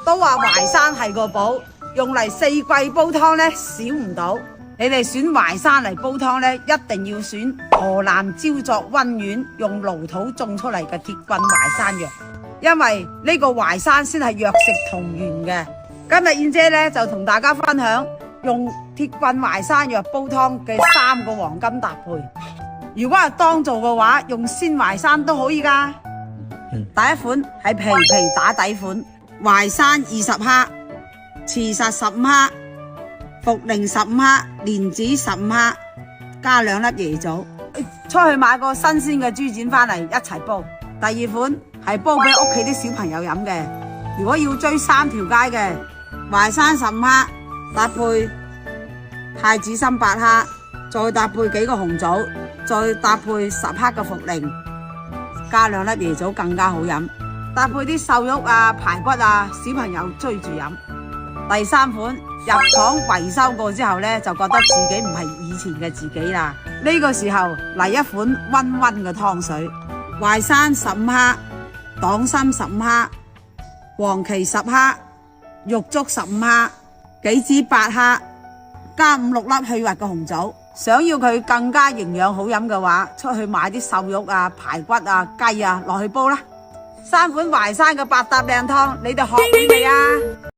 都話淮山係個寶，用嚟四季煲湯呢少唔到。你哋選淮山嚟煲湯呢，一定要選河南焦作溫縣用蘆土種出嚟嘅鐵棍淮山藥，因為呢個淮山先係藥食同源嘅。今日燕姐呢，就同大家分享用鐵棍淮山藥煲湯嘅3個黃金搭配。如果係當造嘅話，用鮮淮山都可以噶。第一款係皮打底款，淮山20克，慈實15克，茯苓15克，蓮子15克，加2粒椰棗。出去買個新鮮嘅豬展翻嚟一齊煲。第二款係煲俾屋企啲小朋友飲嘅。如果要追3條街嘅，淮山15克，搭配太子參8克，再搭配幾個紅棗，再搭配10克嘅茯苓，加2粒椰棗更加好飲。搭配啲瘦肉啊、排骨啊，小朋友追住飲。第3款入廠維修過之後呢，就覺得自己唔係以前嘅自己啦。呢個時候嚟一款溫溫嘅湯水，淮山15克，黨參15克，黃芪10克，玉竹15克，杞子8克，加5、6粒去核嘅紅棗。想要佢更加營養好飲嘅話，出去買啲瘦肉啊、排骨啊、雞啊落去煲啦。3款淮山嘅百搭靚湯，你哋學會未啊？